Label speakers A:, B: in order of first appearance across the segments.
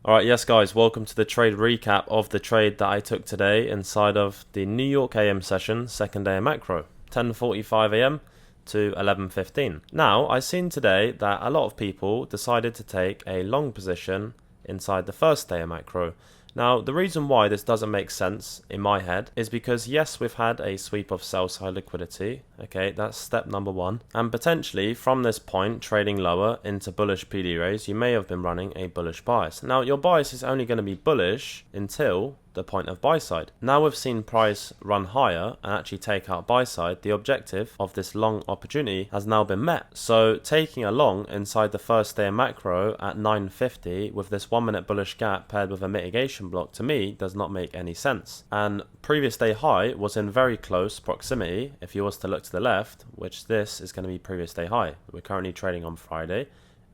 A: Alright, yes guys, welcome to the trade recap of the trade that I took today inside of the New York AM session, second day of macro, 10:45 AM to 11:15. Now, I've seen today that a lot of people decided to take a long position inside the first day of macro. Now, the reason why this doesn't make sense in my head is because yes, we've had a sweep of sell side liquidity. Okay, that's step number one. And potentially from this point, trading lower into bullish PD rays, you may have been running a bullish bias. Now, your bias is only going to be bullish until the point of buy side. Now we've seen price run higher and actually take out buy side, the objective of this long opportunity has now been met. So taking a long inside the first day of macro at 950 with this 1 minute bullish gap paired with a mitigation block, to me does not make any sense. And previous day high was in very close proximity. If you was to look to the left, which this is going to be previous day high, we're currently trading on Friday,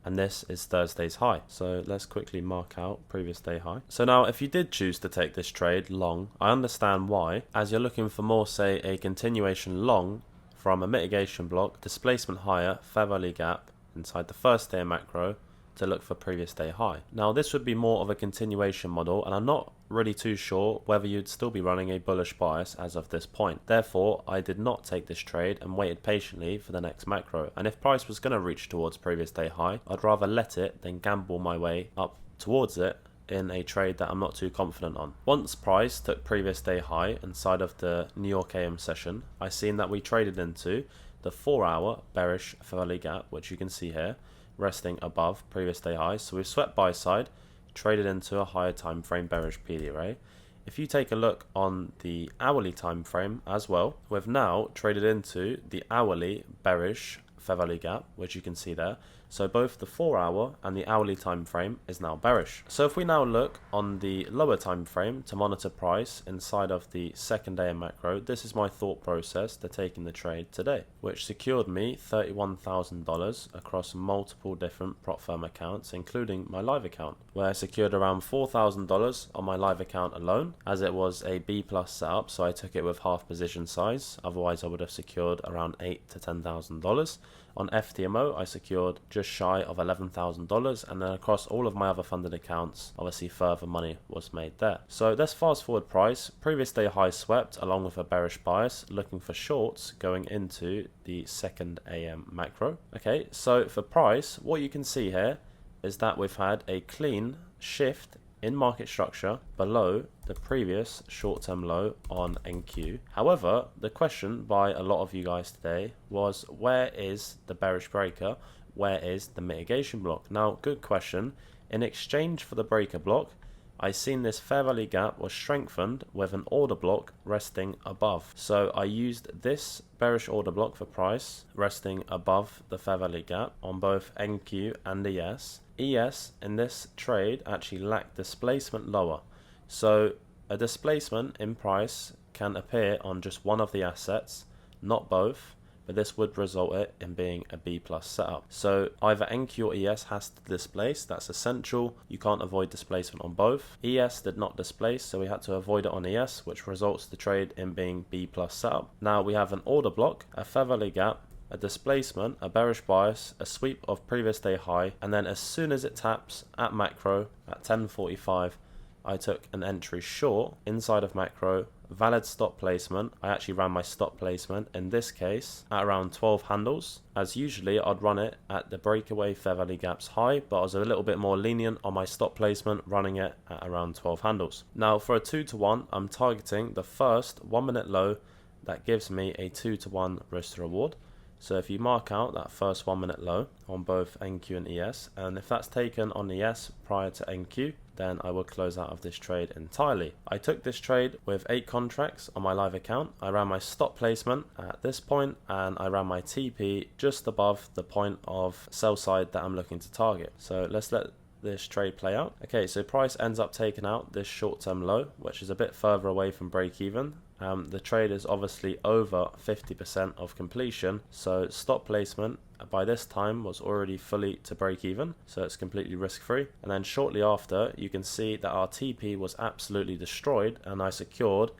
A: and this is Thursday's high. So let's quickly mark out previous day high. So now if you did choose to take this trade long, I understand why, as you're looking for more, say, a continuation long from a mitigation block, displacement higher, fair value gap inside the first day of macro to look for previous day high. Now this would be more of a continuation model, and I'm not really too sure whether you'd still be running a bullish bias as of this point. Therefore, I did not take this trade and waited patiently for the next macro. And if price was going to reach towards previous day high, I'd rather let it than gamble my way up towards it in a trade that I'm not too confident on. Once price took previous day high inside of the New York AM session, I seen that we traded into the 4-hour bearish fair value gap, which you can see here, resting above previous day highs. So we've swept buy side, traded into a higher time frame bearish PD array. If you take a look on the hourly time frame as well, we've now traded into the hourly bearish fair value gap, which you can see there. So both the 4-hour and the hourly time frame is now bearish. So if we now look on the lower time frame to monitor price inside of the second day of macro, this is my thought process to taking the trade today, which secured me $31,000 across multiple different prop firm accounts, including my live account, where I secured around $4,000 on my live account alone, as it was a B plus setup, so I took it with half position size. Otherwise I would have secured around $8,000 to $10,000. On FTMO, I secured just shy of $11,000, and then across all of my other funded accounts, obviously further money was made there. So let's fast forward price. Previous day high swept along with a bearish bias, looking for shorts going into the second AM macro. Okay, so for price, what you can see here is that we've had a clean shift in market structure below the previous short-term low on NQ. However, the question by a lot of you guys today was, where is the bearish breaker? Where is the mitigation block? Now, good question. In exchange for the breaker block, I seen this fair value gap was strengthened with an order block resting above. So I used this bearish order block for price resting above the fair value gap on both NQ and ES. ES in this trade actually lacked displacement lower. So a displacement in price can appear on just one of the assets, not both, but this would result it in being a B plus setup. So either NQ or ES has to displace, that's essential. You can't avoid displacement on both. ES did not displace, so we had to avoid it on ES, which results the trade in being B plus setup. Now we have an order block, a fair value gap, a displacement, a bearish bias, a sweep of previous day high, and then as soon as it taps at macro at 10:45, I took an entry short inside of macro, valid stop placement. I actually ran my stop placement in this case at around 12 handles. As usually I'd run it at the breakaway fair value gaps high, but I was a little bit more lenient on my stop placement, running it at around 12 handles. Now for a 2-to-1, I'm targeting the first 1 minute low that gives me a 2-to-1 risk to reward. So if you mark out that first 1 minute low on both NQ and ES, and if that's taken on ES prior to NQ, then I will close out of this trade entirely. I took this trade with 8 contracts on my live account. I ran my stop placement at this point, and I ran my TP just above the point of sell side that I'm looking to target. So let's let this trade play out. Okay, so price ends up taking out this short-term low, which is a bit further away from break even. The trade is obviously over 50% of completion, so stop placement by this time was already fully to break even, so it's completely risk-free. And then shortly after, you can see that our TP was absolutely destroyed, and I secured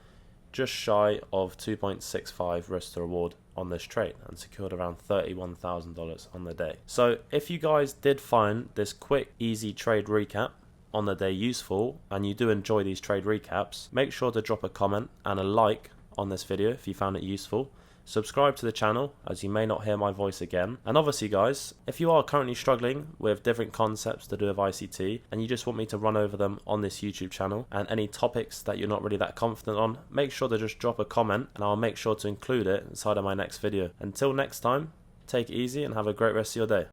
A: just shy of 2.65 risk to reward on this trade and secured around $31,000 on the day. So if you guys did find this quick, easy trade recap on the day useful and you do enjoy these trade recaps, make sure to drop a comment and a like on this video if you found it useful. Subscribe to the channel as you may not hear my voice again. And obviously guys, if you are currently struggling with different concepts to do with ICT and you just want me to run over them on this YouTube channel, and any topics that you're not really that confident on, make sure to just drop a comment and I'll make sure to include it inside of my next video. Until next time, take it easy and have a great rest of your day.